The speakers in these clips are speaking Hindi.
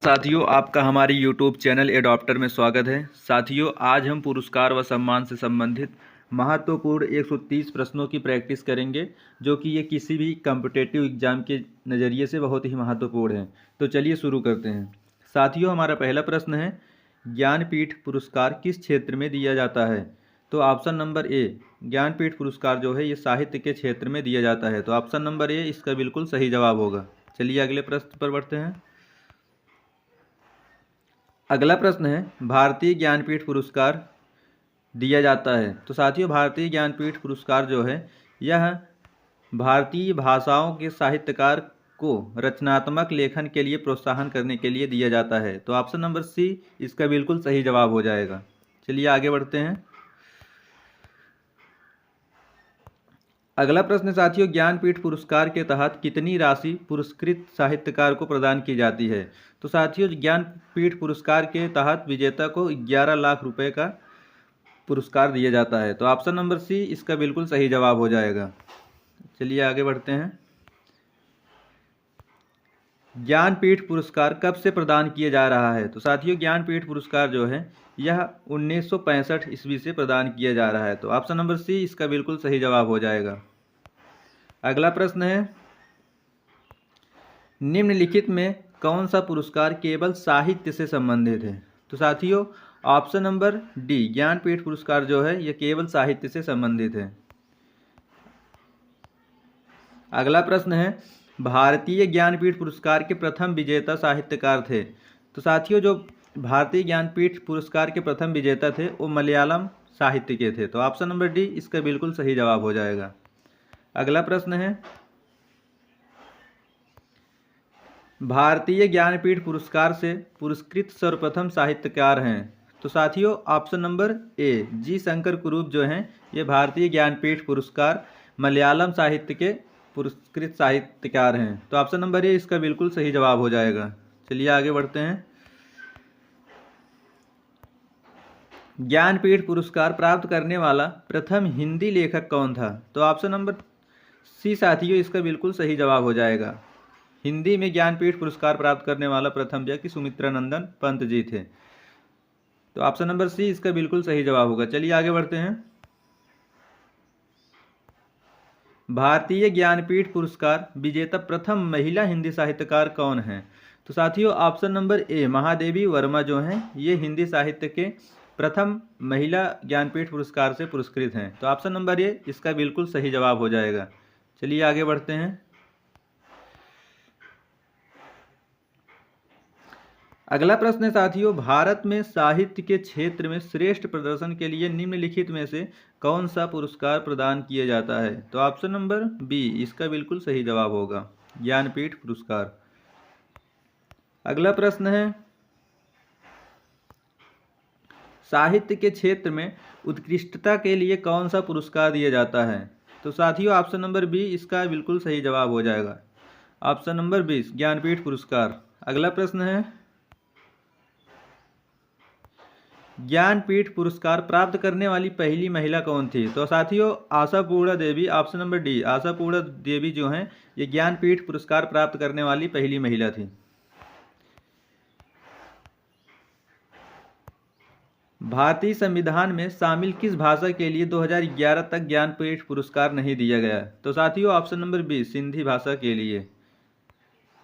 साथियों, आपका हमारे YouTube चैनल एडॉप्टर में स्वागत है। साथियों, आज हम पुरस्कार व सम्मान से संबंधित महत्वपूर्ण 130 प्रश्नों की प्रैक्टिस करेंगे, जो कि ये किसी भी कॉम्पिटिटिव एग्जाम के नज़रिए से बहुत ही महत्वपूर्ण है। तो चलिए शुरू करते हैं। साथियों, हमारा पहला प्रश्न है, ज्ञानपीठ पुरस्कार किस क्षेत्र में दिया जाता है? तो ऑप्शन नंबर ए, ज्ञानपीठ पुरस्कार जो है ये साहित्य के क्षेत्र में दिया जाता है। तो ऑप्शन नंबर ए इसका बिल्कुल सही जवाब होगा। चलिए अगले प्रश्न पर बढ़ते हैं। अगला प्रश्न है, भारतीय ज्ञानपीठ पुरस्कार दिया जाता है। तो साथियों, भारतीय ज्ञानपीठ पुरस्कार जो है यह भारतीय भाषाओं के साहित्यकार को रचनात्मक लेखन के लिए प्रोत्साहन करने के लिए दिया जाता है। तो ऑप्शन नंबर सी इसका बिल्कुल सही जवाब हो जाएगा। चलिए आगे बढ़ते हैं। अगला प्रश्न साथियों, ज्ञानपीठ पुरस्कार के तहत कितनी राशि पुरस्कृत साहित्यकार को प्रदान की जाती है? तो साथियों, ज्ञानपीठ पुरस्कार के तहत विजेता को 11 लाख रुपए का पुरस्कार दिया जाता है। तो ऑप्शन नंबर सी इसका बिल्कुल सही जवाब हो जाएगा। चलिए आगे बढ़ते हैं। ज्ञानपीठ पुरस्कार कब से प्रदान किया जा रहा है? तो साथियों, ज्ञानपीठ पुरस्कार जो है यह 1965 ईस्वी से प्रदान किया जा रहा है। तो ऑप्शन नंबर सी इसका बिल्कुल सही जवाब हो जाएगा। अगला प्रश्न है, निम्नलिखित में कौन सा पुरस्कार केवल साहित्य से संबंधित है? तो साथियों, ऑप्शन नंबर डी, ज्ञानपीठ पुरस्कार जो है यह केवल साहित्य से संबंधित है। अगला प्रश्न है, भारतीय ज्ञानपीठ पुरस्कार के प्रथम विजेता साहित्यकार थे। तो साथियों, जो भारतीय ज्ञानपीठ पुरस्कार के प्रथम विजेता थे वो मलयालम साहित्य के थे। तो ऑप्शन नंबर डी इसका बिल्कुल सही जवाब हो जाएगा। अगला प्रश्न है, भारतीय ज्ञानपीठ पुरस्कार से पुरस्कृत सर्वप्रथम साहित्यकार हैं। तो साथियों, ऑप्शन नंबर ए, जी शंकर कुरूप जो हैं ये भारतीय ज्ञानपीठ पुरस्कार मलयालम साहित्य के पुरस्कृत साहित्यकार हैं। तो ऑप्शन नंबर ए इसका बिल्कुल सही जवाब हो जाएगा। चलिए आगे बढ़ते हैं। ज्ञानपीठ पुरस्कार प्राप्त करने वाला प्रथम हिंदी लेखक कौन था? तो ऑप्शन नंबर सी साथियों इसका बिल्कुल सही जवाब हो जाएगा। हिंदी में ज्ञानपीठ पुरस्कार प्राप्त करने वाला प्रथम व्यक्ति सुमित्रानंदन पंत जी थे। तो ऑप्शन नंबर सी इसका बिल्कुल सही जवाब होगा। चलिए आगे बढ़ते हैं। भारतीय ज्ञानपीठ पुरस्कार विजेता प्रथम महिला हिंदी साहित्यकार कौन है? तो साथियों, option number A, Mahadevi Verma जो हैं ये हिंदी साहित्य के प्रथम महिला ज्ञानपीठ पुरस्कार से पुरस्कृत हैं। तो ऑप्शन नंबर ए इसका बिल्कुल सही जवाब हो जाएगा। चलिए आगे बढ़ते हैं। अगला प्रश्न है साथियों, भारत में साहित्य के क्षेत्र में श्रेष्ठ प्रदर्शन के लिए निम्नलिखित में से कौन सा पुरस्कार प्रदान किया जाता है? तो ऑप्शन नंबर बी इसका बिल्कुल सही जवाब होगा, ज्ञानपीठ पुरस्कार। अगला प्रश्न है, साहित्य के क्षेत्र में उत्कृष्टता के लिए कौन सा पुरस्कार दिया जाता है? तो साथियों, ऑप्शन नंबर बी इसका बिल्कुल सही जवाब हो जाएगा। ऑप्शन नंबर 20 ज्ञानपीठ पुरस्कार। अगला प्रश्न है, ज्ञानपीठ पुरस्कार प्राप्त करने वाली पहली महिला कौन थी? तो साथियों, आशापूर्णा देवी, ऑप्शन नंबर डी, आशापूर्णा देवी जो हैं ये ज्ञानपीठ पुरस्कार प्राप्त करने वाली पहली महिला थी। भारतीय संविधान में शामिल किस भाषा के लिए 2011 तक ज्ञानपीठ पुरस्कार नहीं दिया गया? तो साथियों, ऑप्शन नंबर बी, सिंधी भाषा के लिए।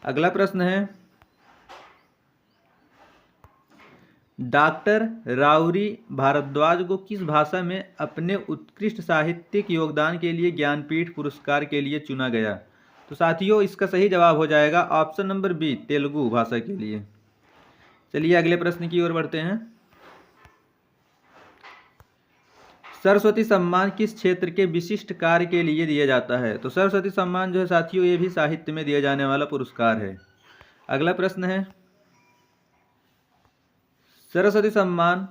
अगला प्रश्न है, डॉक्टर राउरी भारद्वाज को किस भाषा में अपने उत्कृष्ट साहित्यिक योगदान के लिए ज्ञानपीठ पुरस्कार के लिए चुना गया? तो साथियों, इसका सही जवाब हो जाएगा ऑप्शन नंबर बी, तेलुगु भाषा के लिए। चलिए अगले प्रश्न की ओर बढ़ते हैं। सरस्वती सम्मान किस क्षेत्र के विशिष्ट कार्य के लिए दिया जाता है? तो सरस्वती सम्मान जो है साथियों ये भी साहित्य में दिया जाने वाला पुरस्कार है। अगला प्रश्न है, सरस्वती सम्मान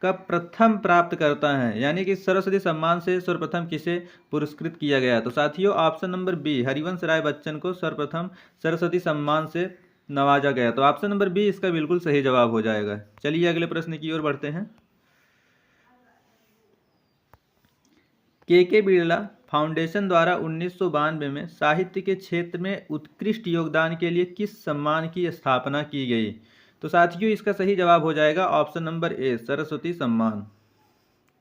का प्रथम प्राप्तकर्ता है, यानी कि सरस्वती सम्मान से सर्वप्रथम किसे पुरस्कृत किया गया? तो साथियों, option number B, Harivansh Rai Bachchan को सर्वप्रथम सरस्वती सम्मान से नवाजा गया। तो ऑप्शन नंबर बी इसका बिल्कुल सही जवाब हो जाएगा। चलिए अगले प्रश्न की ओर बढ़ते हैं। के बिरला फाउंडेशन द्वारा 1992 में साहित्य के क्षेत्र में उत्कृष्ट योगदान के लिए किस सम्मान की स्थापना की गई? तो साथियों इसका सही जवाब हो जाएगा ऑप्शन नंबर ए, सरस्वती सम्मान।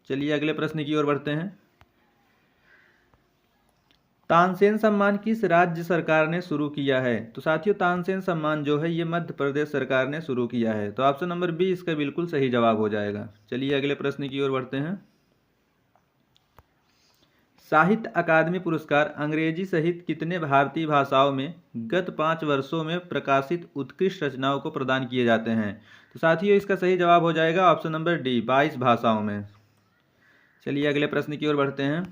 चलिए अगले प्रश्न की ओर बढ़ते हैं। तानसेन सम्मान किस राज्य सरकार ने शुरू किया है? तो साथियों तानसेन सम्मान जो है ये मध्य प्रदेश सरकार ने शुरू किया है। तो ऑप्शन नंबर बी इसका बिल्कुल सही जवाब हो जाएगा। चलिए अगले प्रश्न की ओर बढ़ते हैं। साहित्य अकादमी पुरस्कार अंग्रेजी सहित कितने भारतीय भाषाओं में गत 5 वर्षों में प्रकाशित उत्कृष्ट रचनाओं को प्रदान किए जाते हैं? तो साथियों इसका सही जवाब हो जाएगा ऑप्शन नंबर डी, 22 भाषाओं में। चलिए अगले प्रश्न की ओर बढ़ते हैं।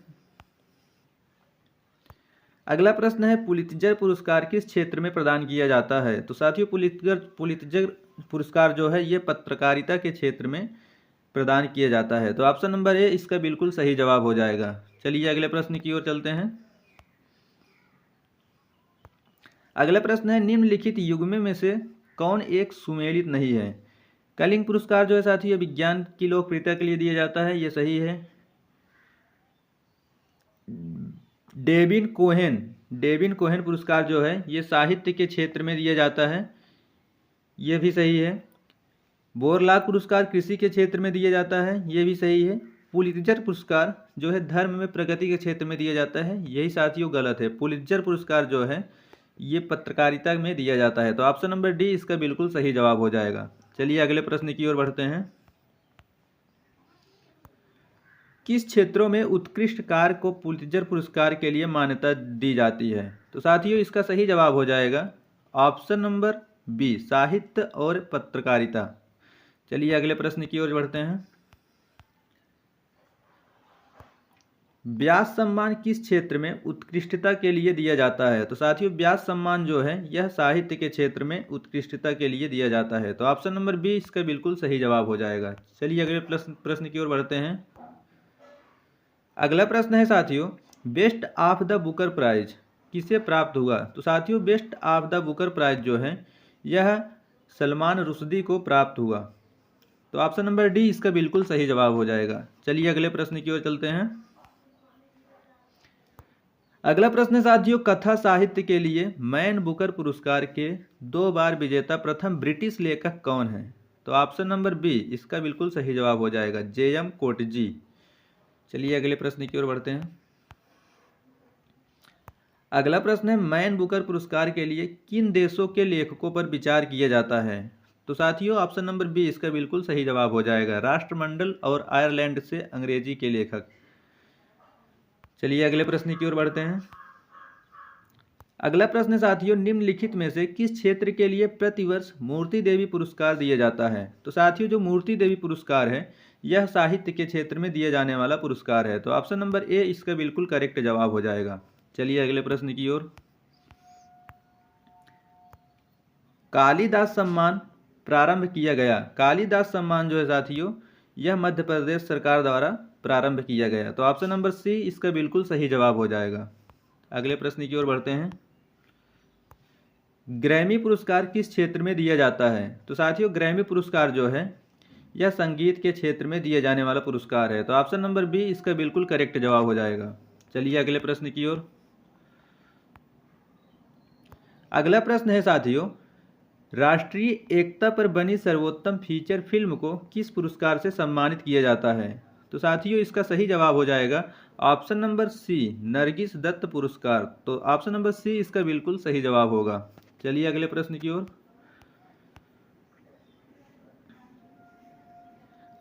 अगला प्रश्न है पुलित्जर पुरस्कार किस क्षेत्र में प्रदान किया जाता है? तो साथियों पुलित्जर पुरस्कार जो है ये पत्रकारिता के क्षेत्र में प्रदान किया जाता है। तो ऑप्शन नंबर ए इसका बिल्कुल सही जवाब हो जाएगा। चलिए अगले प्रश्न की ओर चलते हैं। अगला प्रश्न है निम्नलिखित युग्म में से कौन एक सुमेलित नहीं है? कलिंग पुरस्कार जो है साथियों विज्ञान की लोकप्रियता के लिए दिया जाता है, ये सही है। डेविन कोहेन पुरस्कार जो है ये साहित्य के क्षेत्र में दिया जाता है, ये भी सही है। बोरलाग पुरस्कार कृषि के क्षेत्र में दिया जाता है, ये भी सही है। पुलित्जर पुरस्कार जो है धर्म में प्रगति के क्षेत्र में दिया जाता है, यही साथियों गलत है। पुलित्जर पुरस्कार जो है ये पत्रकारिता में दिया जाता है। तो ऑप्शन नंबर डी इसका बिल्कुल सही जवाब हो जाएगा। चलिए अगले प्रश्न की ओर बढ़ते हैं। किस क्षेत्रों में उत्कृष्ट कार्य को पुलित्जर पुरस्कार के लिए मान्यता दी जाती है? तो साथियों इसका सही जवाब हो जाएगा ऑप्शन नंबर बी, साहित्य और पत्रकारिता। चलिए अगले प्रश्न की ओर बढ़ते हैं। व्यास सम्मान किस क्षेत्र में उत्कृष्टता के लिए दिया जाता है? तो साथियों व्यास सम्मान जो है यह साहित्य के क्षेत्र में उत्कृष्टता के लिए दिया जाता है। तो ऑप्शन नंबर बी इसका बिल्कुल सही जवाब हो जाएगा। चलिए अगले प्रश्न की ओर बढ़ते हैं। अगला प्रश्न है साथियों best of the Booker prize किसे प्राप्त हुआ? तो साथियों best of the Booker prize जो है यह सलमान रुश्दी को प्राप्त हुआ। तो ऑप्शन नंबर डी इसका बिल्कुल सही जवाब हो जाएगा। चलिए अगले प्रश्न की ओर चलते हैं। अगला प्रश्न है साथियों कथा साहित्य के लिए मैन बुकर पुरस्कार के 2 बार विजेता प्रथम ब्रिटिश लेखक कौन है? तो ऑप्शन नंबर बी इसका बिल्कुल सही जवाब हो जाएगा, जे.एम. कोटजी। चलिए अगले प्रश्न की ओर बढ़ते हैं। अगला प्रश्न है मैन बुकर पुरस्कार के लिए किन देशों के लेखकों पर विचार किया जाता है? तो साथियों ऑप्शन नंबर बी इसका बिल्कुल सही जवाब हो जाएगा, राष्ट्रमंडल और आयरलैंड से अंग्रेजी के लेखक। चलिए अगले प्रश्न की ओर बढ़ते हैं। अगला प्रश्न साथियों निम्नलिखित में से किस क्षेत्र के लिए प्रतिवर्ष मूर्ति देवी पुरस्कार दिया जाता है? तो साथियों जो मूर्ति देवी पुरस्कार है यह साहित्य के क्षेत्र में दिए जाने वाला पुरस्कार है। तो ऑप्शन नंबर ए इसका बिल्कुल करेक्ट जवाब हो जाएगा। चलिए अगले प्रश्न की ओर। कालिदास सम्मान प्रारंभ किया गया। कालिदास सम्मान जो है साथियों यह मध्य प्रदेश सरकार द्वारा प्रारंभ किया गया। तो ऑप्शन नंबर सी इसका बिल्कुल सही जवाब हो जाएगा। अगले प्रश्न की ओर बढ़ते हैं। ग्रैमी पुरस्कार किस क्षेत्र में दिया जाता है? तो साथियों ग्रैमी पुरस्कार जो है यह संगीत के क्षेत्र में दिए जाने वाला पुरस्कार है। तो ऑप्शन नंबर बी इसका बिल्कुल करेक्ट जवाब हो जाएगा। चलिए अगले प्रश्न की ओर। अगला प्रश्न है साथियों राष्ट्रीय एकता पर बनी सर्वोत्तम फीचर फिल्म को किस पुरस्कार से सम्मानित किया जाता है? तो साथियों इसका सही जवाब हो जाएगा option number C, Nargis Dutt पुरस्कार। तो ऑप्शन नंबर सी इसका बिल्कुल सही जवाब होगा। चलिए अगले प्रश्न की ओर।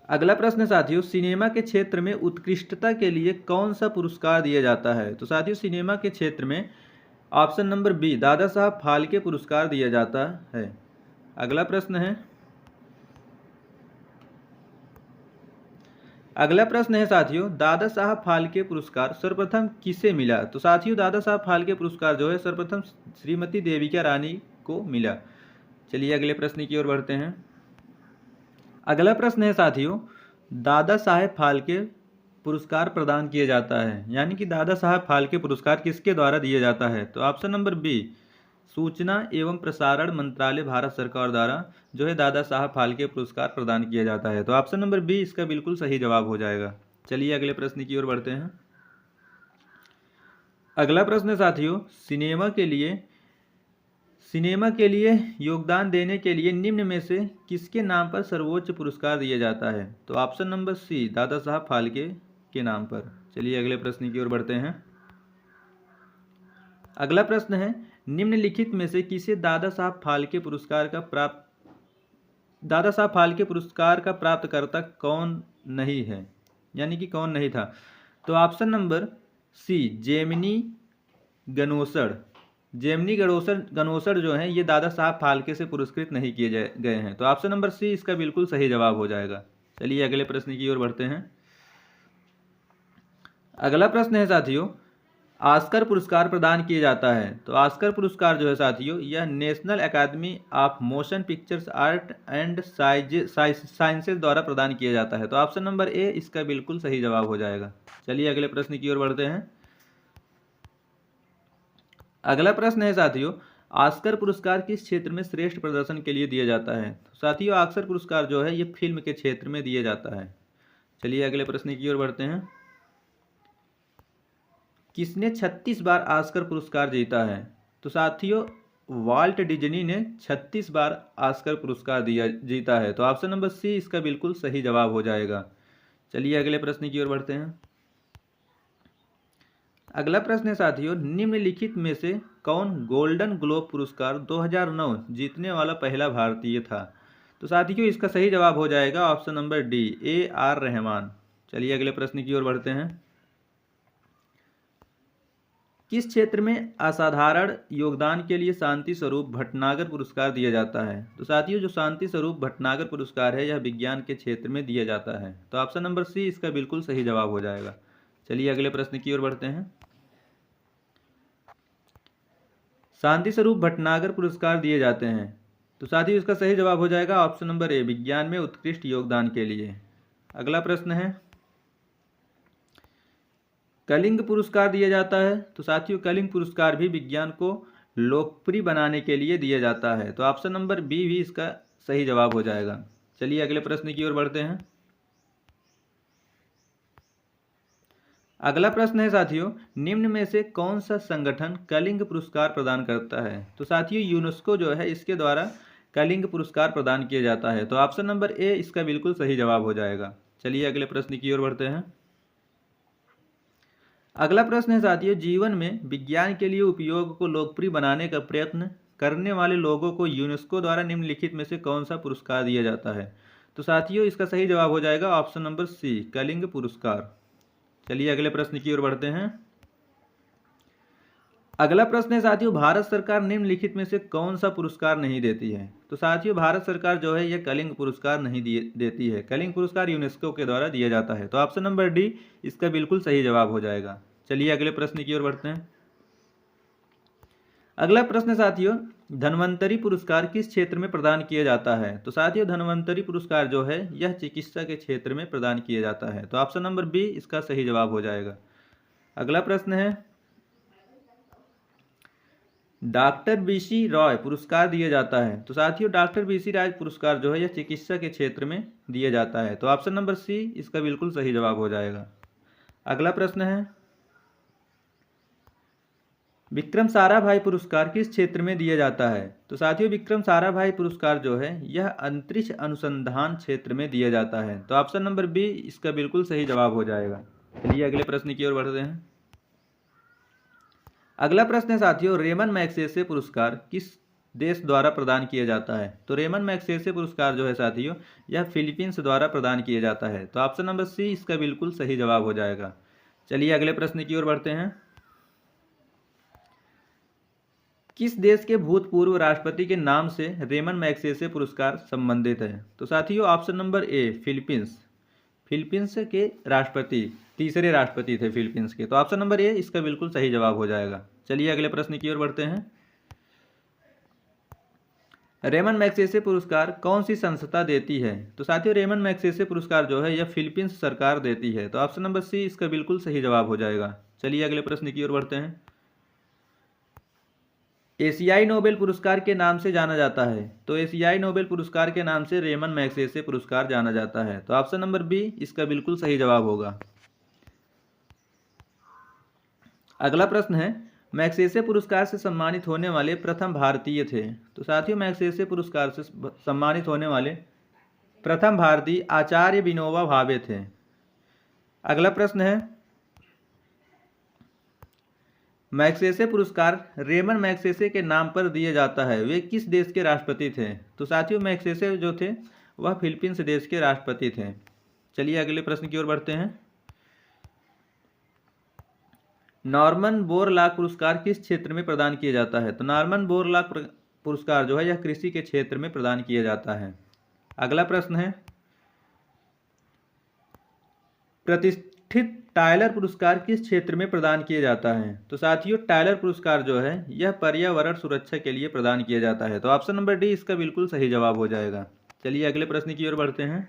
अगला प्रश्न साथियों सिनेमा के क्षेत्र में उत्कृष्टता के लिए कौन सा पुरस्कार दिया जाता है? तो साथियों सिनेमा के क्षेत्र में option number B, Dada Saheb Phalke पुरस्कार दिया जाता है। अगला प्रश्न है साथियों दादा साहब फाल्के पुरस्कार सर्वप्रथम किसे मिला? तो साथियों दादा साहब फाल्के पुरस्कार जो है सर्वप्रथम श्रीमती देविका रानी को मिला। चलिए अगले प्रश्न की ओर बढ़ते हैं। अगला प्रश्न है साथियों दादा साहेब फाल्के पुरस्कार प्रदान किया जाता है, यानी कि दादा साहब फाल्के पुरस्कार किसके द्वारा दिया जाता है? तो ऑप्शन नंबर बी, सूचना एवं प्रसारण मंत्रालय भारत सरकार द्वारा जो है दादा साहब फाल्के पुरस्कार प्रदान किया जाता है। तो ऑप्शन नंबर बी इसका बिल्कुल सही जवाब हो जाएगा। चलिए अगले प्रश्न की ओर बढ़ते हैं। अगला प्रश्न साथियों सिनेमा के लिए सिनेमा के लिए योगदान देने के लिए निम्न में से किसके नाम पर सर्वोच्च पुरस्कार दिया जाता है? तो ऑप्शन नंबर सी, दादा साहब फाल्के के नाम पर। चलिए अगले प्रश्न की ओर बढ़ते हैं। अगला प्रश्न है, निम्नलिखित में से किसे दादा साहब फाल्के पुरस्कार का प्राप्तकर्ता कौन नहीं है, यानी कि कौन नहीं था? तो ऑप्शन नंबर सी, जेमिनी गणोसर जो हैं ये दादा साहब फाल्के से पुरस्कृत नहीं किए गए हैं। तो ऑप्शन नंबर सी इसका बिल्कुल सही जवाब हो जाएगा। चलिए अगले प्रश्न की ओर बढ़ते हैं। अगला प्रश्न है साथियों, ऑस्कर पुरस्कार प्रदान किया जाता है। तो ऑस्कर पुरस्कार जो है साथियों यह national academy of motion pictures art and sciences द्वारा प्रदान किया जाता है। तो ऑप्शन नंबर ए इसका बिल्कुल सही जवाब हो जाएगा। चलिए अगले प्रश्न की ओर बढ़ते हैं। अगला प्रश्न है साथियों, ऑस्कर पुरस्कार किस क्षेत्र में श्रेष्ठ प्रदर्शन के लिए दिया जाता है? तो साथियों ऑस्कर पुरस्कार जो है ये फिल्म के क्षेत्र में दिया जाता है। चलिए अगले प्रश्न की ओर बढ़ते हैं। किसने 36 बार ऑस्कर पुरस्कार जीता है? तो साथियों वाल्ट डिज्नी ने 36 बार ऑस्कर पुरस्कार जीता है। तो ऑप्शन नंबर सी इसका बिल्कुल सही जवाब हो जाएगा। चलिए अगले प्रश्न की ओर बढ़ते हैं। अगला प्रश्न है साथियों, निम्नलिखित में से कौन गोल्डन ग्लोब पुरस्कार 2009 जीतने वाला पहला भारतीय था? तो साथियों इसका सही जवाब हो जाएगा option number D, AR Rahman. चलिए अगले प्रश्न की ओर बढ़ते हैं। किस क्षेत्र में असाधारण योगदान के लिए शांति स्वरूप भटनागर पुरस्कार दिया जाता है? तो साथियों जो शांति स्वरूप भटनागर पुरस्कार है यह विज्ञान के क्षेत्र में दिया जाता है। तो ऑप्शन नंबर सी इसका बिल्कुल सही जवाब हो जाएगा। चलिए अगले प्रश्न की ओर बढ़ते हैं। शांति स्वरूप भटनागर पुरस्कार दिए जाते हैं। तो साथियों इसका सही जवाब हो जाएगा ऑप्शन नंबर ए, विज्ञान में उत्कृष्ट योगदान के लिए। अगला प्रश्न है, कलिंग पुरस्कार दिया जाता है। तो साथियों कलिंग पुरस्कार भी विज्ञान को लोकप्रिय बनाने के लिए दिया जाता है। तो ऑप्शन नंबर बी भी इसका सही जवाब हो जाएगा। चलिए अगले प्रश्न की ओर बढ़ते हैं। अगला प्रश्न है साथियों, निम्न में से कौन सा संगठन कलिंग पुरस्कार प्रदान करता है? तो साथियों यूनेस्को जो है इसके द्वारा कलिंग पुरस्कार प्रदान किया जाता है। तो ऑप्शन नंबर ए इसका बिल्कुल सही जवाब हो जाएगा। चलिए अगले प्रश्न की ओर बढ़ते हैं। अगला प्रश्न है साथियों, जीवन में विज्ञान के लिए उपयोग को लोकप्रिय बनाने का प्रयत्न करने वाले लोगों को यूनेस्को द्वारा निम्नलिखित में से कौन सा पुरस्कार दिया जाता है? तो साथियों इसका सही जवाब हो जाएगा ऑप्शन नंबर सी, कलिंग पुरस्कार। चलिए अगले प्रश्न की ओर बढ़ते हैं। अगला प्रश्न है साथियों, भारत सरकार निम्नलिखित में से कौन सा पुरस्कार नहीं देती है? तो साथियों भारत सरकार जो है यह कलिंग पुरस्कार नहीं देती है। कलिंग पुरस्कार यूनेस्को के द्वारा दिया जाता है। तो ऑप्शन नंबर डी इसका बिल्कुल सही जवाब हो जाएगा। चलिए अगले प्रश्न की ओर बढ़ते हैं। अगला प्रश्न साथियों, धन्वंतरी पुरस्कार किस क्षेत्र में प्रदान किया जाता है? तो साथियों धन्वंतरी पुरस्कार जो है यह चिकित्सा के क्षेत्र में प्रदान किया जाता है। तो ऑप्शन नंबर बी इसका सही जवाब हो जाएगा। अगला प्रश्न है, डॉक्टर BC रॉय पुरस्कार दिया जाता है। तो साथियों डॉक्टर BC रॉय पुरस्कार जो है यह चिकित्सा के क्षेत्र में दिया जाता है। तो ऑप्शन नंबर सी इसका बिल्कुल सही जवाब हो जाएगा। अगला प्रश्न है, विक्रम साराभाई पुरस्कार किस क्षेत्र में दिया जाता है? तो साथियों विक्रम साराभाई पुरस्कार जो है यह अंतरिक्ष अनुसंधान क्षेत्र में दिया जाता है। तो ऑप्शन नंबर बी इसका बिल्कुल सही जवाब हो जाएगा। चलिए अगले प्रश्न की ओर बढ़ते हैं। अगला प्रश्न है साथियों, रेमन मैग्सेसे पुरस्कार किस देश द्वारा प्रदान किया जाता है? तो रेमन मैग्सेसे पुरस्कार जो है साथियों यह फिलीपींस द्वारा प्रदान किया जाता है। तो ऑप्शन नंबर सी इसका बिल्कुल सही जवाब हो जाएगा। चलिए अगले प्रश्न की ओर बढ़ते हैं। किस देश के भूतपूर्व राष्ट्रपति के नाम से रेमन मैग्सेसे पुरस्कार संबंधित है? तो साथियों ऑप्शन नंबर ए, फिलीपींस के राष्ट्रपति, तीसरे राष्ट्रपति थे फिलीपींस के। तो ऑप्शन नंबर ए इसका बिल्कुल सही जवाब हो जाएगा। चलिए अगले प्रश्न की ओर बढ़ते हैं। रेमन मैग्सेसे पुरस्कार कौन सी संस्था देती है? तो साथियों रेमन मैग्सेसे पुरस्कार जो है यह फिलीपींस सरकार देती है। तो ऑप्शन नंबर सी इसका बिल्कुल सही जवाब हो जाएगा। चलिए अगले प्रश्न की ओर बढ़ते हैं। एशियाई नोबेल पुरस्कार के नाम से जाना जाता है। तो एशियाई नोबेल पुरस्कार के नाम से रेमन मैग्सेसे पुरस्कार जाना जाता है। तो ऑप्शन नंबर बी इसका बिल्कुल सही जवाब होगा। अगला प्रश्न है, मैग्सेसे पुरस्कार से सम्मानित होने वाले प्रथम भारतीय थे। तो साथियों मैग्सेसे पुरस्कार से सम्मानित होने वाले प्रथम भारतीय आचार्य विनोबा भावे थे। अगला प्रश्न है, मैग्सेसे पुरस्कार रेमन मैग्सेसे के नाम पर दिया जाता है, वे किस देश के राष्ट्रपति थे? तो साथियों मैग्सेसे जो थे वह फिलीपींस देश के राष्ट्रपति थे। चलिए अगले प्रश्न की ओर बढ़ते हैं। नॉर्मन बोरलॉग पुरस्कार किस क्षेत्र में प्रदान किया जाता है? तो नॉर्मन बोरलॉग पुरस्कार जो है यह कृषि के क्षेत्र में प्रदान किया जाता है। अगला प्रश्न है, प्रतिष्ठित टायलर पुरस्कार किस क्षेत्र में प्रदान किया जाता है? तो साथियों टायलर पुरस्कार जो है यह पर्यावरण सुरक्षा के लिए प्रदान किया जाता है। तो ऑप्शन नंबर डी इसका बिल्कुल सही जवाब हो जाएगा। चलिए अगले प्रश्न की ओर बढ़ते हैं।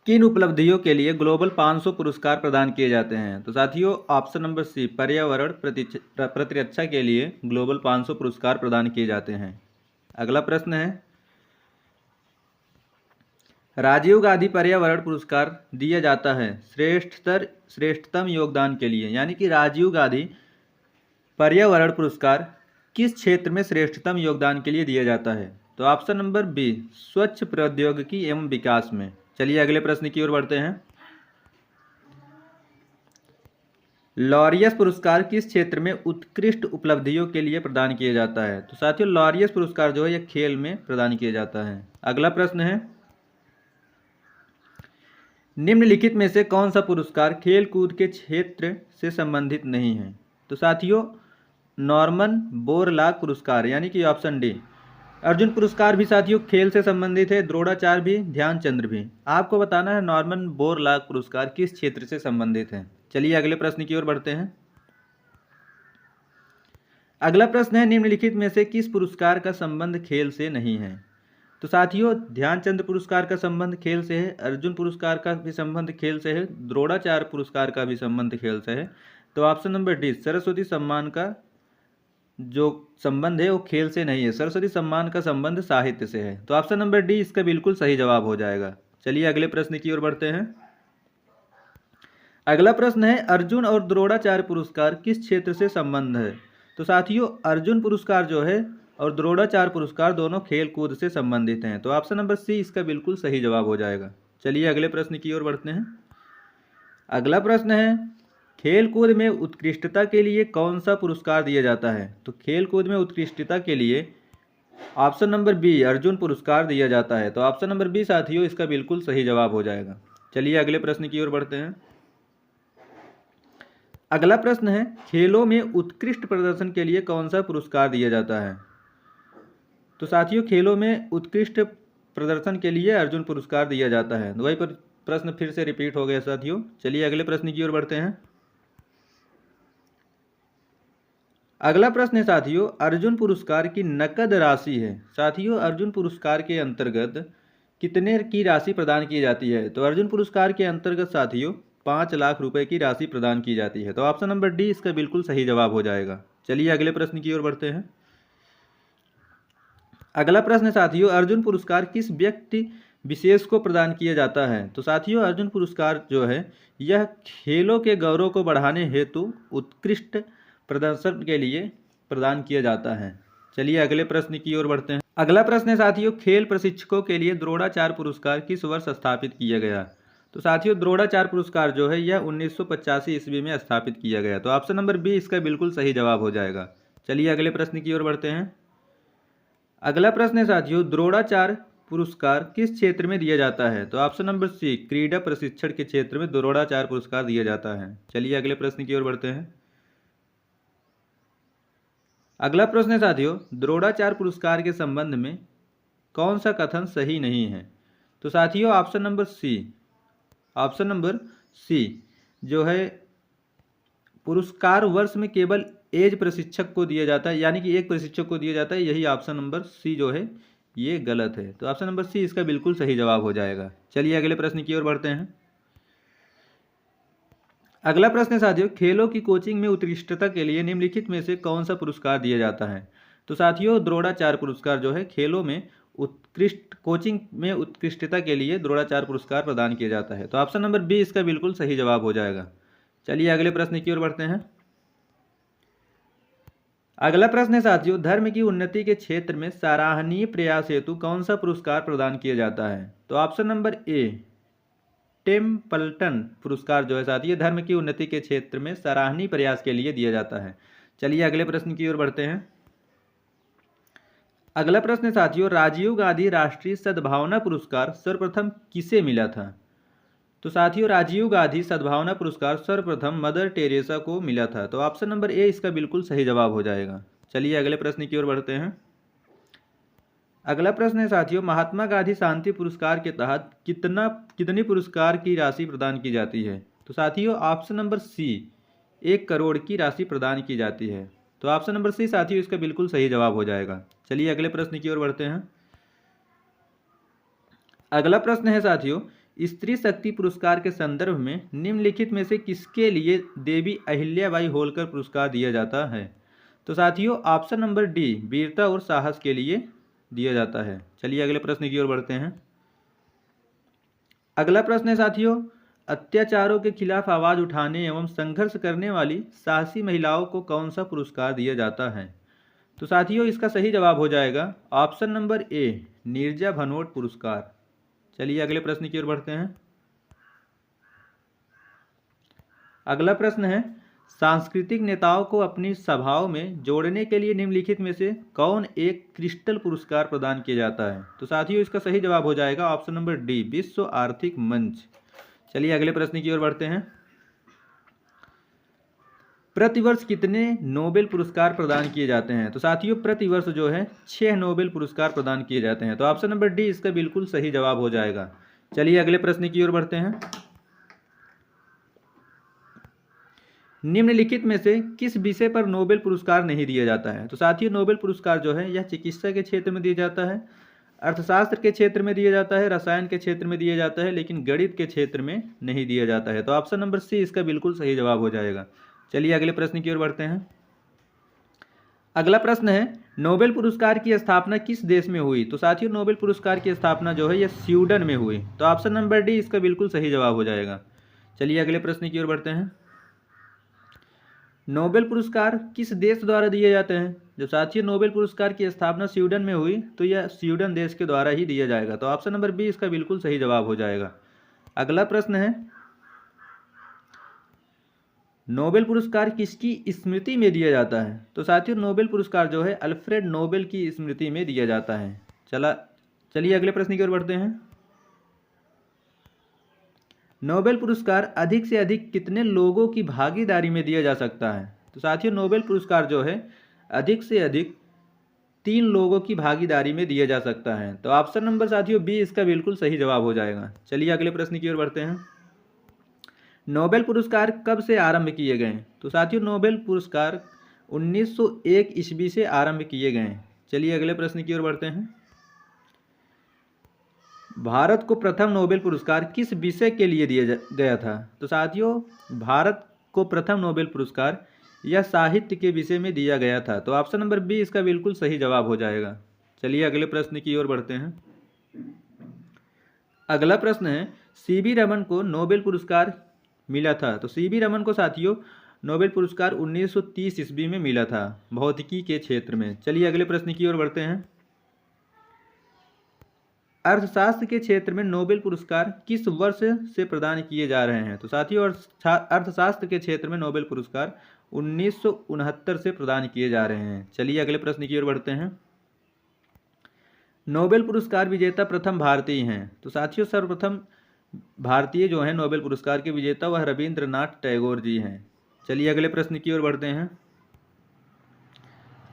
किन उपलब्धियों के लिए ग्लोबल 500 पुरस्कार प्रदान किए जाते हैं? तो साथियों ऑप्शन नंबर सी पर्यावरण प्रतिरक्षा के लिए ग्लोबल 500 पुरस्कार प्रदान किए जाते हैं। अगला प्रश्न है, राजीव गांधी पर्यावरण पुरस्कार दिया जाता है श्रेष्ठतम योगदान के लिए, यानी कि राजीव गांधी पर्यावरण पुरस्कार किस क्षेत्र में श्रेष्ठतम योगदान के लिए दिया जाता है? तो ऑप्शन नंबर बी स्वच्छ प्रौद्योगिकी एवं विकास में। चलिए अगले प्रश्न की ओर बढ़ते हैं। लॉरियस पुरस्कार किस क्षेत्र में उत्कृष्ट उपलब्धियों के लिए प्रदान किया जाता है? तो साथियों लॉरियस पुरस्कार जो है यह खेल में प्रदान किया जाता है। अगला प्रश्न है, निम्नलिखित में से कौन सा पुरस्कार खेल कूद के क्षेत्र से संबंधित नहीं है? तो साथियों नॉर्मन बोरलॉग पुरस्कार यानी कि ऑप्शन डी। अर्जुन पुरस्कार भी साथियों खेल से संबंधित है, द्रोणाचार्य भी, ध्यानचंद्र भी। आपको बताना है नॉर्मन बोरलॉग पुरस्कार किस क्षेत्र से संबंधित है। चलिए अगले प्रश्न की ओर बढ़ते हैं। अगला प्रश्न है, निम्नलिखित में से किस पुरस्कार का संबंध खेल से नहीं है? तो साथियों ध्यानचंद्र पुरस्कार का संबंध खेल से है, अर्जुन पुरस्कार का भी संबंध खेल से है, द्रोणाचार्य पुरस्कार का भी संबंध खेल से है। तो ऑप्शन नंबर डी सरस्वती सम्मान का जो संबंध है वो खेल से नहीं है, सरस्वती सम्मान का संबंध साहित्य से है। तो ऑप्शन नंबर डी इसका बिल्कुल सही जवाब हो जाएगा। चलिए अगले प्रश्न की ओर बढ़ते हैं। अगला प्रश्न है, अर्जुन और द्रोणाचार्य पुरस्कार किस क्षेत्र से संबंध है? तो साथियों अर्जुन पुरस्कार जो है और द्रोणाचार्य पुरस्कार दोनों खेल कूद से संबंधित हैं। तो ऑप्शन नंबर सी इसका बिल्कुल सही जवाब हो जाएगा। चलिए अगले प्रश्न की ओर बढ़ते हैं। अगला प्रश्न है, खेल कूद में उत्कृष्टता के लिए कौन सा पुरस्कार दिया जाता है? तो खेल कूद में उत्कृष्टता के लिए ऑप्शन नंबर बी अर्जुन पुरस्कार दिया जाता है। तो ऑप्शन नंबर बी साथियों इसका बिल्कुल सही जवाब हो जाएगा। चलिए अगले प्रश्न की ओर बढ़ते हैं। अगला प्रश्न है, खेलों में उत्कृष्ट प्रदर्शन के लिए कौन सा पुरस्कार दिया जाता है? तो साथियों खेलों में उत्कृष्ट प्रदर्शन के लिए अर्जुन पुरस्कार दिया जाता है। वही पर प्रश्न फिर से रिपीट हो गया साथियों। चलिए अगले प्रश्न की ओर बढ़ते हैं। अगला प्रश्न है साथियों, अर्जुन पुरस्कार की नकद राशि है। साथियों अर्जुन पुरस्कार के अंतर्गत कितने की राशि प्रदान की जाती है? तो अर्जुन पुरस्कार के अंतर्गत साथियों 5 लाख रुपए की राशि प्रदान की जाती है। तो ऑप्शन नंबर डी इसका बिल्कुल सही जवाब हो जाएगा। चलिए अगले प्रश्न की ओर बढ़ते हैं। अगला प्रश्न है साथियों, अर्जुन पुरस्कार किस व्यक्ति विशेष को प्रदान किया जाता है? तो साथियों अर्जुन पुरस्कार जो है यह खेलों के गौरव को बढ़ाने हेतु उत्कृष्ट प्रदर्शन के लिए प्रदान किया जाता है। चलिए अगले प्रश्न की ओर बढ़ते हैं। अगला प्रश्न है साथियों, खेल प्रशिक्षकों के लिए द्रोणाचार्य पुरस्कार किस वर्ष स्थापित किया गया? तो साथियों द्रोणाचार्य पुरस्कार जो है यह 1985 ईस्वी में स्थापित किया गया। तो ऑप्शन नंबर बी इसका बिल्कुल सही जवाब हो जाएगा। चलिए अगले प्रश्न की ओर बढ़ते हैं। अगला प्रश्न है साथियों, द्रोणाचार्य पुरस्कार किस क्षेत्र में दिया जाता है? तो ऑप्शन नंबर सी क्रीड़ा प्रशिक्षण के क्षेत्र में द्रोणाचार्य पुरस्कार दिया जाता है। चलिए अगले प्रश्न की ओर बढ़ते हैं। अगला प्रश्न है साथियों, द्रोणाचार्य पुरस्कार के संबंध में कौन सा कथन सही नहीं है? तो साथियों ऑप्शन नंबर सी जो है पुरस्कार वर्ष में केवल एज प्रशिक्षक को दिया जाता है, यानी कि एक प्रशिक्षक को दिया जाता है, यही ऑप्शन नंबर सी जो है ये गलत है। तो ऑप्शन नंबर सी इसका बिल्कुल सही जवाब हो जाएगा। चलिए अगले प्रश्न की ओर बढ़ते हैं। अगला प्रश्न है साथियों, खेलों की कोचिंग में उत्कृष्टता के लिए निम्नलिखित में से कौन सा पुरस्कार दिया जाता है? तो साथियों द्रोणाचार्य पुरस्कार जो है खेलों में उत्कृष्ट कोचिंग में उत्कृष्टता के लिए द्रोणाचार्य पुरस्कार प्रदान किया जाता है। तो ऑप्शन नंबर बी इसका बिल्कुल सही जवाब हो जाएगा। चलिए अगले प्रश्न की ओर बढ़ते हैं। अगला प्रश्न है साथियों, धर्म की उन्नति के क्षेत्र में सराहनीय प्रयास हेतु कौन सा पुरस्कार प्रदान किया जाता है? तो ऑप्शन नंबर ए टेम्पल्टन पुरस्कार जो है साथियों धर्म की उन्नति के क्षेत्र में सराहनीय प्रयास के लिए दिया जाता है। चलिए अगले प्रश्न की ओर बढ़ते हैं। अगला प्रश्न है साथियों, राजीव गांधी राष्ट्रीय सद्भावना पुरस्कार सर्वप्रथम किसे मिला था? तो साथियों राजीव गांधी सद्भावना पुरस्कार सर्वप्रथम मदर टेरेसा को मिला था। तो ऑप्शन नंबर ए इसका बिल्कुल सही जवाब हो जाएगा। चलिए अगले प्रश्न की ओर बढ़ते हैं। अगला प्रश्न है साथियों, महात्मा गांधी शांति पुरस्कार के तहत कितनी पुरस्कार की राशि प्रदान की जाती है? तो साथियों ऑप्शन नंबर सी 1 करोड़ की राशि प्रदान की जाती है। तो ऑप्शन नंबर सी साथियों इसका बिल्कुल सही जवाब हो जाएगा। चलिए अगले प्रश्न की ओर बढ़ते हैं। अगला प्रश्न है साथियों, स्त्री शक्ति पुरस्कार के संदर्भ में निम्नलिखित में से किसके लिए देवी अहिल्याबाई होलकर पुरस्कार दिया जाता है? तो साथियों ऑप्शन नंबर डी वीरता और साहस के लिए दिया जाता है। चलिए अगले प्रश्न की ओर बढ़ते हैं। अगला प्रश्न है साथियों, अत्याचारों के खिलाफ आवाज उठाने एवं संघर्ष करने वाली साहसी महिलाओं को कौन सा पुरस्कार दिया जाता है? तो साथियों इसका सही जवाब हो जाएगा option number A Neerja Bhanot पुरस्कार। चलिए अगले प्रश्न की ओर बढ़ते हैं। अगला प्रश्न है, सांस्कृतिक नेताओं को अपनी सभाओं में जोड़ने के लिए निम्नलिखित में से कौन एक क्रिस्टल पुरस्कार प्रदान किया जाता है? तो साथियों इसका सही जवाब हो जाएगा ऑप्शन नंबर डी विश्व आर्थिक मंच। चलिए अगले प्रश्न की ओर बढ़ते हैं। प्रतिवर्ष कितने नोबेल पुरस्कार प्रदान किए जाते हैं? तो साथियों प्रतिवर्ष जो है 6 नोबेल पुरस्कार प्रदान किए जाते हैं। तो ऑप्शन नंबर डी इसका बिल्कुल सही जवाब हो जाएगा। चलिए अगले प्रश्न की ओर बढ़ते हैं। निम्नलिखित में से किस विषय पर नोबेल पुरस्कार नहीं दिया जाता है? तो साथियों नोबेल पुरस्कार जो है यह चिकित्सा के क्षेत्र में दिया जाता है, अर्थशास्त्र के क्षेत्र में दिया जाता है, रसायन के क्षेत्र में दिया जाता है, लेकिन गणित के क्षेत्र में नहीं दिया जाता है। तो ऑप्शन नंबर सी इसका बिल्कुल सही जवाब हो जाएगा। चलिए अगले प्रश्न की ओर बढ़ते हैं। अगला प्रश्न है, नोबेल पुरस्कार की स्थापना किस देश में हुई? तो साथियों नोबेल पुरस्कार की स्थापना जो है यह स्वीडन में हुई। तो ऑप्शन नंबर डी इसका बिल्कुल सही जवाब हो जाएगा। चलिए अगले प्रश्न की ओर बढ़ते हैं। नोबेल पुरस्कार किस देश द्वारा दिए जाते हैं? जब साथियों नोबेल पुरस्कार की स्थापना स्वीडन में हुई तो यह स्वीडन देश के द्वारा ही दिया जाएगा। तो ऑप्शन नंबर बी इसका बिल्कुल सही जवाब हो जाएगा। अगला प्रश्न है, नोबेल पुरस्कार किसकी स्मृति में दिया जाता है? तो साथियों नोबेल पुरस्कार जो है अल्फ्रेड नोबेल की स्मृति में दिया जाता है। चलिए अगले प्रश्न की ओर बढ़ते हैं। नोबेल पुरस्कार अधिक से अधिक कितने लोगों की भागीदारी में दिया जा सकता है? तो साथियों नोबेल पुरस्कार जो है अधिक से अधिक 3 लोगों की भागीदारी में दिया जा सकता है। तो ऑप्शन नंबर साथियों बी इसका बिल्कुल सही जवाब हो जाएगा। चलिए अगले प्रश्न की ओर बढ़ते हैं। नोबेल पुरस्कार कब से आरंभ किए गए? तो साथियों नोबेल पुरस्कार 1901 ईस्वी से आरंभ किए गए। चलिए अगले प्रश्न की ओर बढ़ते हैं। भारत को प्रथम नोबेल पुरस्कार किस विषय के लिए दिया गया था? तो साथियों भारत को प्रथम नोबेल पुरस्कार यह साहित्य के विषय में दिया गया था। तो ऑप्शन नंबर बी इसका बिल्कुल सही जवाब हो जाएगा। चलिए अगले प्रश्न की ओर बढ़ते हैं। अगला प्रश्न है, सीवी रमन को नोबेल पुरस्कार मिला था। तो सीवी रमन को साथियों नोबेल पुरस्कार 1930 ईस्वी में मिला था भौतिकी के क्षेत्र में। चलिए अगले प्रश्न की ओर बढ़ते हैं। अर्थशास्त्र के क्षेत्र में नोबेल पुरस्कार किस वर्ष से प्रदान किए जा रहे हैं? तो साथियों अर्थशास्त्र के क्षेत्र में नोबेल पुरस्कार 1969 से प्रदान किए जा रहे हैं। चलिए अगले प्रश्न की ओर बढ़ते हैं। नोबेल पुरस्कार विजेता प्रथम भारतीय हैं। तो साथियों सर्वप्रथम भारतीय जो हैं नोबेल पुरस्कार के विजेता वह रविंद्रनाथ टैगोर जी हैं। चलिए अगले प्रश्न की ओर बढ़ते हैं।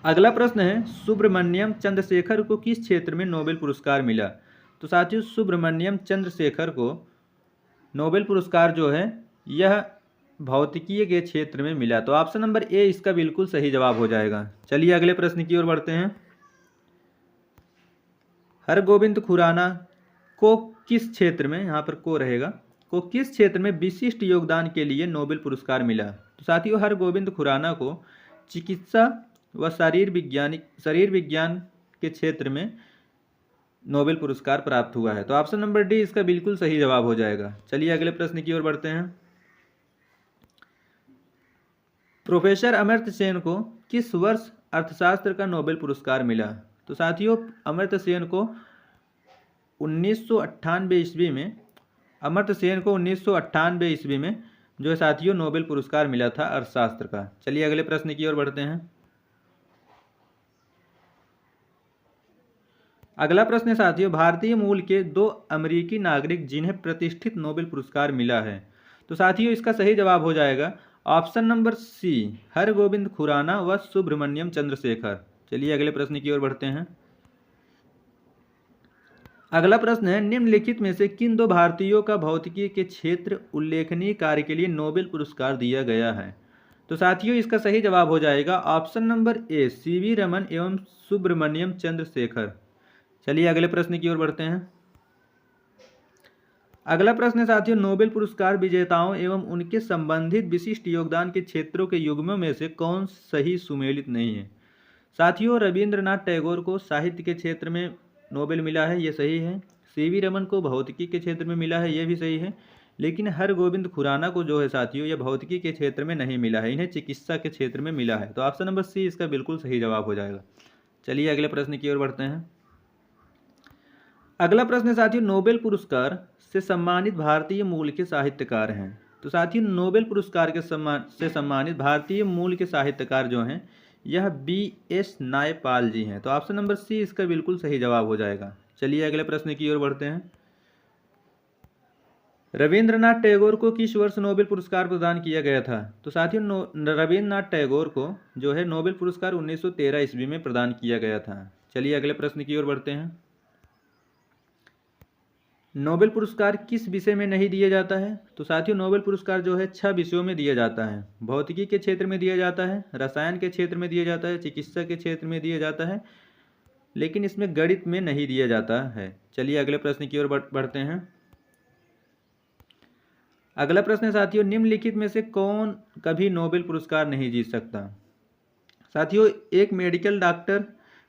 अगला प्रश्न है, सुब्रमण्यम चंद्रशेखर को किस क्षेत्र में नोबेल पुरस्कार मिला? तो साथियों सुब्रमण्यम चंद्रशेखर को नोबेल पुरस्कार जो है यह भौतिकी के क्षेत्र में मिला। तो ऑप्शन नंबर ए इसका बिल्कुल सही जवाब हो जाएगा। चलिए अगले प्रश्न की ओर बढ़ते हैं। हरगोविंद खुराना को किस क्षेत्र में, यहाँ पर को रहेगा, को किस क्षेत्र में विशिष्ट योगदान के लिए नोबेल पुरस्कार मिला? तो साथियों हरगोविंद खुराना को चिकित्सा व शरीर विज्ञान के क्षेत्र में नोबेल पुरस्कार प्राप्त हुआ है। तो ऑप्शन नंबर डी इसका बिल्कुल सही जवाब हो जाएगा। चलिए अगले प्रश्न की ओर बढ़ते हैं। प्रोफेसर अमर्त्य सेन को किस वर्ष अर्थशास्त्र का नोबेल पुरस्कार मिला? तो साथियों अमर्त्य सेन को 1998 ईस्वी में जो है साथियों नोबेल पुरस्कार मिला था अर्थशास्त्र का। चलिए अगले प्रश्न की ओर बढ़ते हैं। अगला प्रश्न है साथियों, भारतीय मूल के 2 अमेरिकी नागरिक जिन्हें प्रतिष्ठित नोबेल पुरस्कार मिला है। तो साथियों इसका सही जवाब हो जाएगा option number C, Hargobind Khorana व सुब्रमण्यम चंद्रशेखर। चलिए अगले प्रश्न की ओर बढ़ते हैं। अगला प्रश्न है, निम्नलिखित में से किन 2 भारतीयों का भौतिकी के क्षेत्र उल्लेखनीय कार्य के लिए नोबेल पुरस्कार दिया गया है? तो साथियों इसका सही जवाब हो जाएगा option number A, CV Raman एवं सुब्रमण्यम चंद्रशेखर। चलिए अगले प्रश्न की ओर बढ़ते हैं। अगला प्रश्न है साथियों, नोबेल पुरस्कार विजेताओं एवं उनके संबंधित विशिष्ट योगदान के क्षेत्रों के युग्मों में से कौन सही सुमेलित नहीं है? साथियों रविंद्रनाथ टैगोर को साहित्य के क्षेत्र में नोबेल मिला है, ये सही है। सीवी रमन को भौतिकी के क्षेत्र में मिला है, ये भी सही है। लेकिन हरगोविंद खुराना को जो है साथियों यह भौतिकी के क्षेत्र में नहीं मिला है, इन्हें चिकित्सा के क्षेत्र में मिला है। तो ऑप्शन नंबर सी इसका बिल्कुल सही जवाब हो जाएगा। चलिए अगले प्रश्न की ओर बढ़ते हैं। अगला प्रश्न साथियों, नोबेल पुरस्कार से सम्मानित भारतीय मूल के साहित्यकार हैं। तो साथियों नोबेल पुरस्कार के से सम्मानित भारतीय मूल के साहित्यकार जो हैं यह B.S. नायपाल जी हैं। तो ऑप्शन नंबर सी इसका बिल्कुल सही जवाब हो जाएगा। चलिए अगले प्रश्न की ओर बढ़ते हैं। रविंद्रनाथ टैगोर को किस वर्ष नोबेल पुरस्कार प्रदान किया गया था? तो साथियों रविंद्रनाथ टैगोर को जो है नोबेल पुरस्कार 1913 ईस्वी में प्रदान किया गया था। चलिए अगले प्रश्न की ओर बढ़ते हैं। नोबेल पुरस्कार किस विषय में नहीं दिया जाता है? तो साथियों नोबेल पुरस्कार जो है 6 विषयों में दिया जाता है। भौतिकी के क्षेत्र में दिया जाता है, रसायन के क्षेत्र में दिया जाता है, चिकित्सा के क्षेत्र में दिया जाता है, लेकिन इसमें गणित में नहीं दिया जाता है। चलिए अगले प्रश्न की ओर बढ़ते हैं। अगला प्रश्न है साथियों, निम्नलिखित में से कौन कभी नोबेल पुरस्कार नहीं जीत सकता? साथियों एक मेडिकल डॉक्टर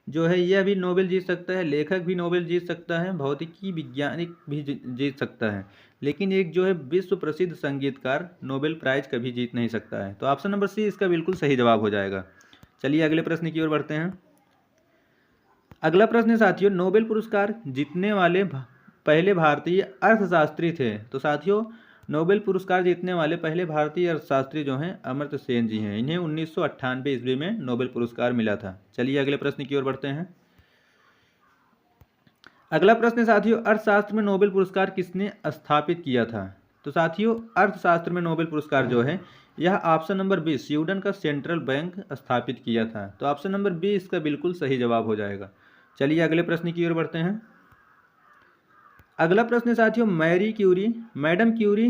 जो है यह भी नोबेल जीत सकता है, लेखक भी नोबेल जीत सकता है, भौतिकी वैज्ञानिक भी जीत सकता है, लेकिन एक जो है विश्व प्रसिद्ध संगीतकार नोबेल प्राइज कभी जीत नहीं सकता है। तो ऑप्शन नंबर सी इसका बिल्कुल सही जवाब हो जाएगा। चलिए अगले प्रश्न की ओर बढ़ते हैं। अगला प्रश्न है साथियों, नोबेल पुरस्कार जीतने वाले पहले भारतीय अर्थशास्त्री थे। तो साथियों नोबेल पुरस्कार जीतने वाले पहले भारतीय अर्थशास्त्री जो हैं अमर्त्य सेन जी हैं। इन्हें 1998 ईस्वी में नोबेल पुरस्कार मिला था। चलिए अगले प्रश्न की ओर बढ़ते हैं। अगला प्रश्न साथियों, अर्थशास्त्र में नोबेल पुरस्कार किसने स्थापित किया था? तो साथियों अर्थशास्त्र में नोबेल पुरस्कार जो है यह ऑप्शन नंबर बी, स्वीडन का सेंट्रल बैंक स्थापित किया था। तो ऑप्शन नंबर बी इसका बिल्कुल सही जवाब हो जाएगा। चलिए अगले प्रश्न की ओर बढ़ते हैं। अगला प्रश्न साथियों, मैडम क्यूरी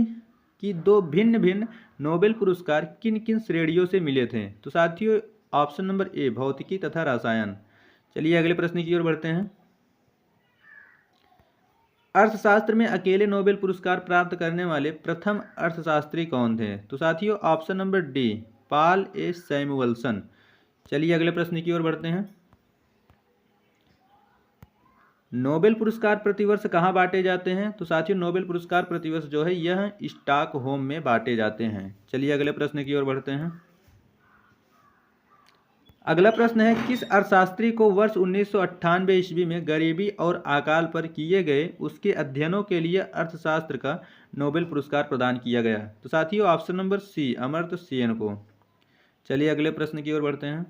की 2 भिन्न भिन्न नोबेल पुरस्कार किन किन श्रेणियों से मिले थे? तो साथियों ऑप्शन नंबर ए, भौतिकी तथा रसायन। चलिए अगले प्रश्न की ओर बढ़ते हैं। अर्थशास्त्र में अकेले नोबेल पुरस्कार प्राप्त करने वाले प्रथम अर्थशास्त्री कौन थे? तो साथियों ऑप्शन नंबर डी, पॉल ए सैमुअल्सन। चलिए अगले प्रश्न की ओर बढ़ते हैं। नोबेल पुरस्कार प्रतिवर्ष कहाँ बांटे जाते हैं? तो साथियों नोबेल पुरस्कार प्रतिवर्ष जो है यह स्टॉकहोम में बांटे जाते हैं। चलिए अगले प्रश्न की ओर बढ़ते हैं। अगला प्रश्न है, किस अर्थशास्त्री को वर्ष 1998 ईस्वी में गरीबी और अकाल पर किए गए उसके अध्ययनों के लिए अर्थशास्त्र का नोबेल पुरस्कार प्रदान किया गया? तो साथियों option number C, Amartya Sen को। चलिए अगले प्रश्न की ओर बढ़ते हैं।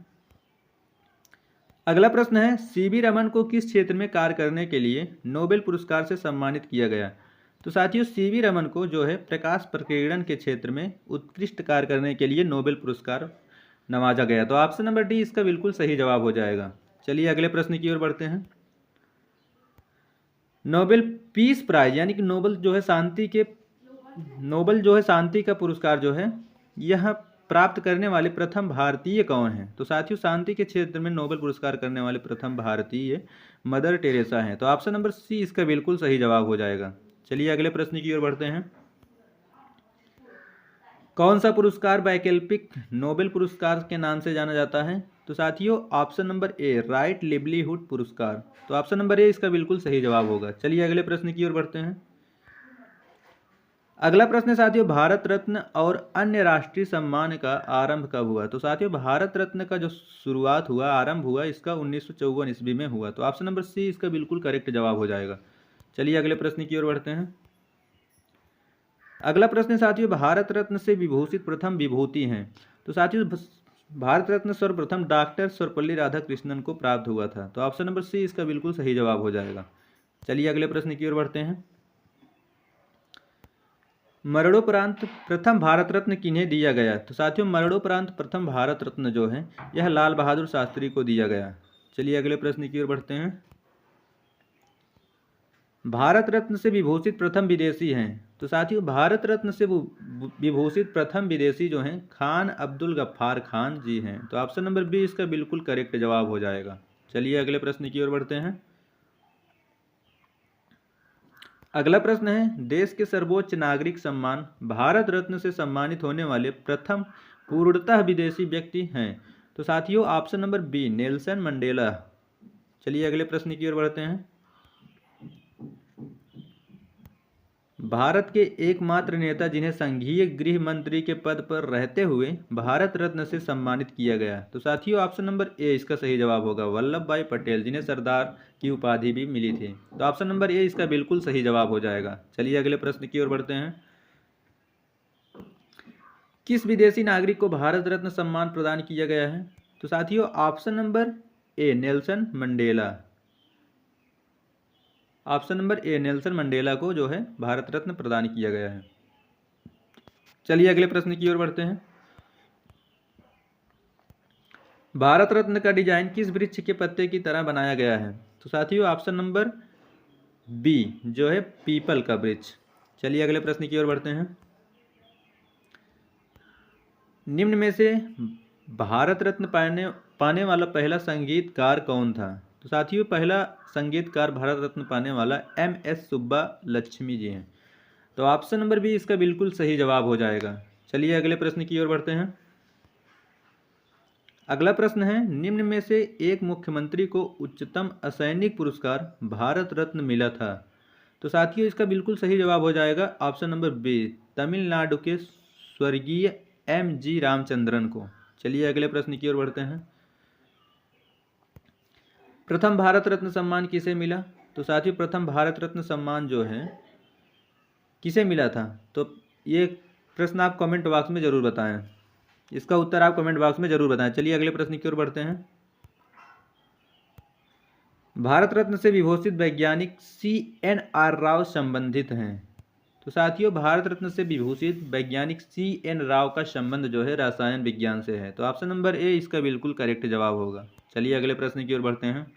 अगला प्रश्न है, सीवी रमन को किस क्षेत्र में कार्य करने के लिए नोबेल पुरस्कार से सम्मानित किया गया? तो साथियों सीवी रमन को जो है प्रकाश प्रकीर्णन के क्षेत्र में उत्कृष्ट कार्य करने के लिए नोबेल पुरस्कार नवाजा गया। तो ऑप्शन नंबर डी इसका बिल्कुल सही जवाब हो जाएगा। चलिए अगले प्रश्न की ओर बढ़ते हैं। नोबेल पीस प्राइज यानी कि नोबेल जो है शांति का पुरस्कार जो है यह प्राप्त करने वाले प्रथम भारतीय कौन हैं? तो साथियों शांति के क्षेत्र में नोबेल पुरस्कार करने वाले प्रथम भारतीय मदर टेरेसा हैं। तो ऑप्शन नंबर सी इसका बिल्कुल सही जवाब हो जाएगा। चलिए अगले प्रश्न की ओर बढ़ते हैं। कौन सा पुरस्कार वैकल्पिक नोबेल पुरस्कार के नाम से जाना जाता है? तो साथियों option number A, right livelihood पुरस्कार। तो ऑप्शन नंबर ए इसका बिल्कुल सही जवाब होगा। चलिए अगले प्रश्न की ओर बढ़ते हैं। अगला प्रश्न है साथियों, भारत रत्न और अन्य राष्ट्रीय सम्मान का आरंभ कब हुआ? तो साथियों भारत रत्न का जो शुरुआत हुआ, आरंभ हुआ, इसका 1954 ईस्वी में हुआ। तो ऑप्शन नंबर सी इसका बिल्कुल करेक्ट जवाब हो जाएगा। चलिए अगले प्रश्न की ओर बढ़ते हैं। अगला प्रश्न है साथियों, भारत रत्न से विभूषित प्रथम विभूति हैं। तो साथियों भारत रत्न सर्वप्रथम डॉक्टर सर्वपल्ली राधाकृष्णन को प्राप्त हुआ था। तो ऑप्शन नंबर सी इसका बिल्कुल सही जवाब हो जाएगा। चलिए अगले प्रश्न की ओर बढ़ते हैं। मरणोपरांत प्रथम भारत रत्न किन्हें दिया गया? तो साथियों मरणोपरांत प्रथम भारत रत्न जो है यह लाल बहादुर शास्त्री को दिया गया। चलिए अगले प्रश्न की ओर बढ़ते हैं। भारत रत्न से विभूषित प्रथम विदेशी हैं। तो साथियों भारत रत्न से विभूषित प्रथम विदेशी जो हैं खान अब्दुल गफ्फार खान जी हैं। तो ऑप्शन नंबर बी इसका बिल्कुल करेक्ट जवाब हो जाएगा। चलिए अगले प्रश्न की ओर बढ़ते हैं। अगला प्रश्न है, देश के सर्वोच्च नागरिक सम्मान भारत रत्न से सम्मानित होने वाले प्रथम पूर्णतः विदेशी व्यक्ति हैं। तो साथियों option number B Nelson Mandela. चलिए अगले प्रश्न की ओर बढ़ते हैं। भारत के एकमात्र नेता जिन्हें संघीय गृह मंत्री के पद पर रहते हुए भारत रत्न से सम्मानित किया गया। तो साथियों ऑप्शन नंबर ए इसका सही जवाब होगा, वल्लभ भाई पटेल, जिन्हें सरदार की उपाधि भी मिली थी। तो ऑप्शन नंबर ए इसका बिल्कुल सही जवाब हो जाएगा। चलिए अगले प्रश्न की ओर बढ़ते हैं। किस विदेशी नागरिक को भारत रत्न सम्मान प्रदान किया गया है? तो साथियों option number A Nelson Mandela. Option number A Nelson Mandela को जो है भारत रत्न प्रदान किया गया है। चलिए अगले प्रश्न की ओर बढ़ते हैं। भारत रत्न का डिजाइन किस वृक्ष के पत्ते की तरह बनाया गया है? तो साथियों ऑप्शन नंबर बी जो है पीपल का वृक्ष। चलिए अगले प्रश्न की ओर बढ़ते हैं। निम्न में से भारत रत्न पाने वाला पहला संगीतकार कौन था? तो साथियों पहला संगीतकार भारत रत्न पाने वाला MS सुब्बा लक्ष्मी जी हैं। तो ऑप्शन नंबर बी इसका बिल्कुल सही जवाब हो जाएगा। चलिए अगले प्रश्न की ओर बढ़ते हैं। अगला प्रश्न है, निम्न में से एक मुख्यमंत्री को उच्चतम असैनिक पुरस्कार भारत रत्न मिला था। तो साथियों इसका बिल्कुल सही जवाब हो जाएगा ऑप्शन नंबर बी तमिलनाडु के स्वर्गीय MG रामचंद्रन को। चलिए अगले प्रश्न की ओर बढ़ते हैं। प्रथम भारत रत्न सम्मान किसे मिला? तो साथियों प्रथम भारत रत्न सम्मान जो है किसे मिला था? तो ये प्रश्न आप कमेंट बॉक्स में जरूर बताएं, इसका उत्तर आप कमेंट बॉक्स में जरूर बताएं। चलिए अगले प्रश्न की ओर बढ़ते हैं। भारत रत्न से विभूषित वैज्ञानिक CNR राव संबंधित हैं। तो साथियों भारत रत्न से विभूषित वैज्ञानिक CN राव का संबंध जो है रसायन विज्ञान से है। तो ऑप्शन नंबर ए इसका बिल्कुल करेक्ट जवाब होगा। चलिए अगले प्रश्न की ओर बढ़ते हैं।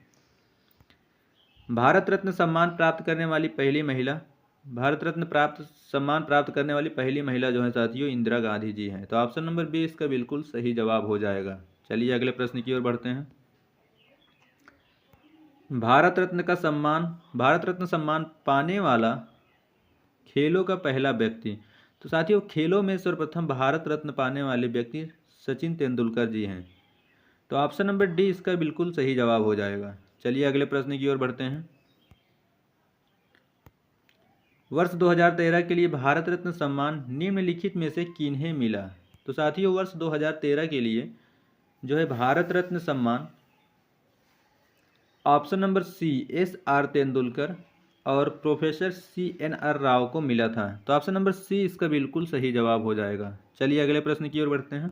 भारत रत्न सम्मान प्राप्त करने वाली पहली महिला, भारत रत्न सम्मान प्राप्त करने वाली पहली महिला जो है साथियों इंदिरा गांधी जी हैं। तो ऑप्शन नंबर बी इसका बिल्कुल सही जवाब हो जाएगा। चलिए अगले प्रश्न की ओर बढ़ते हैं। भारत रत्न सम्मान पाने वाला खेलों का पहला व्यक्ति। तो साथियों खेलों में सर्वप्रथम भारत रत्न पाने वाले व्यक्ति सचिन तेंदुलकर जी हैं। तो ऑप्शन नंबर डी इसका बिल्कुल सही जवाब हो जाएगा। चलिए अगले प्रश्न की ओर बढ़ते हैं। वर्ष 2013 के लिए भारत रत्न सम्मान निम्नलिखित में से किन्हें मिला? तो साथियों वर्ष 2013 के लिए जो है भारत रत्न सम्मान option number C SR Tendulkar और प्रोफेसर CNR राव को मिला था। तो ऑप्शन नंबर सी इसका बिल्कुल सही जवाब हो जाएगा। चलिए अगले प्रश्न की ओर बढ़ते हैं।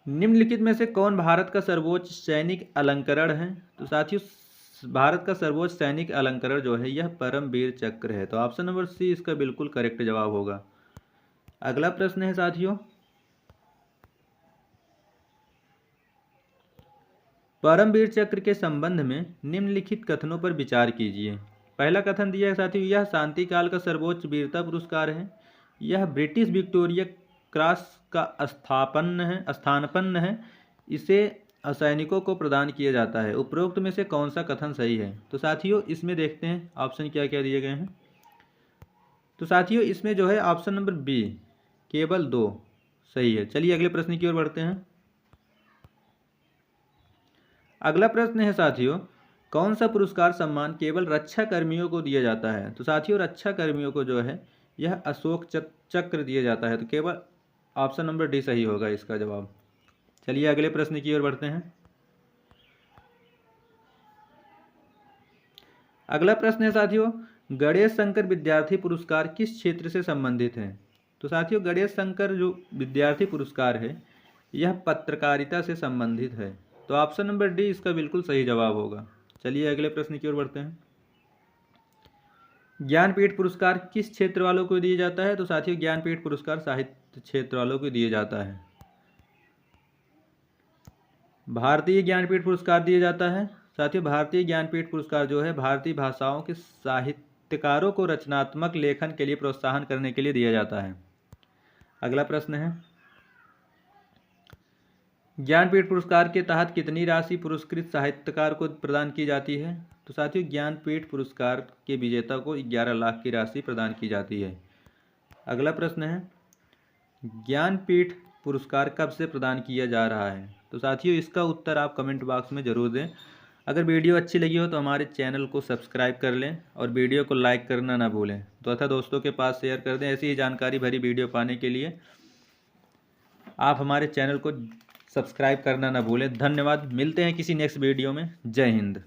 निम्नलिखित में से कौन भारत का सर्वोच्च सैनिक अलंकरण है? तो साथियों भारत का सर्वोच्च सैनिक अलंकरण जो है यह परमवीर चक्र है। तो ऑप्शन नंबर सी इसका बिल्कुल करेक्ट जवाब होगा। अगला प्रश्न है साथियों, परमवीर चक्र के संबंध में निम्नलिखित कथनों पर विचार कीजिए। पहला कथन दिया है साथियों, यह शांति काल का सर्वोच्च वीरता पुरस्कार है, यह ब्रिटिश विक्टोरिया क्रॉस का स्थानापन्न है, इसे असैनिकों को प्रदान किया जाता है। उपरोक्त में से कौन सा कथन सही है? तो साथियों इसमें देखते हैं ऑप्शन क्या क्या दिए गए हैं। तो साथियों इसमें जो है ऑप्शन नंबर बी केवल 2 सही है। चलिए अगले प्रश्न की ओर बढ़ते हैं। अगला प्रश्न है साथियों, कौन सा पुरस्कार सम्मान केवल रक्षा कर्मियों को दिया जाता है? तो साथियों रक्षा कर्मियों को जो है यह अशोक चक्र दिया जाता है। तो केवल ऑप्शन नंबर डी सही होगा इसका जवाब। चलिए अगले प्रश्न की ओर बढ़ते हैं। अगला प्रश्न है साथियों, गणेश शंकर विद्यार्थी पुरस्कार किस क्षेत्र से संबंधित है? तो साथियों गणेश शंकर जो विद्यार्थी पुरस्कार है यह पत्रकारिता से संबंधित है। तो ऑप्शन नंबर डी इसका बिल्कुल सही जवाब होगा। चलिए अगले प्रश्न की ओर बढ़ते हैं। ज्ञानपीठ पुरस्कार किस क्षेत्र वालों को दिया जाता है? तो साथियों ज्ञानपीठ पुरस्कार साहित्य क्षेत्र वालों को दिया जाता है। भारतीय ज्ञानपीठ पुरस्कार दिया जाता है। साथियों भारतीय ज्ञानपीठ पुरस्कार जो है भारतीय भाषाओं के साहित्यकारों को रचनात्मक लेखन के लिए प्रोत्साहन करने के लिए दिया जाता है। अगला प्रश्न है, ज्ञानपीठ पुरस्कार के तहत कितनी राशि पुरस्कृत साहित्यकार को प्रदान की जाती है? तो साथियों ज्ञानपीठ पुरस्कार के विजेता को 11 लाख की राशि प्रदान की जाती है। अगला प्रश्न है, ज्ञानपीठ पुरस्कार कब से प्रदान किया जा रहा है? तो साथियों इसका उत्तर आप कमेंट बॉक्स में ज़रूर दें। अगर वीडियो अच्छी लगी हो तो हमारे चैनल को सब्सक्राइब कर लें और वीडियो को लाइक करना ना भूलें तथा दोस्तों के पास शेयर कर दें। ऐसी ही जानकारी भरी वीडियो पाने के लिए आप हमारे चैनल को सब्सक्राइब करना ना भूलें। धन्यवाद। मिलते हैं किसी नेक्स्ट वीडियो में। जय हिंद।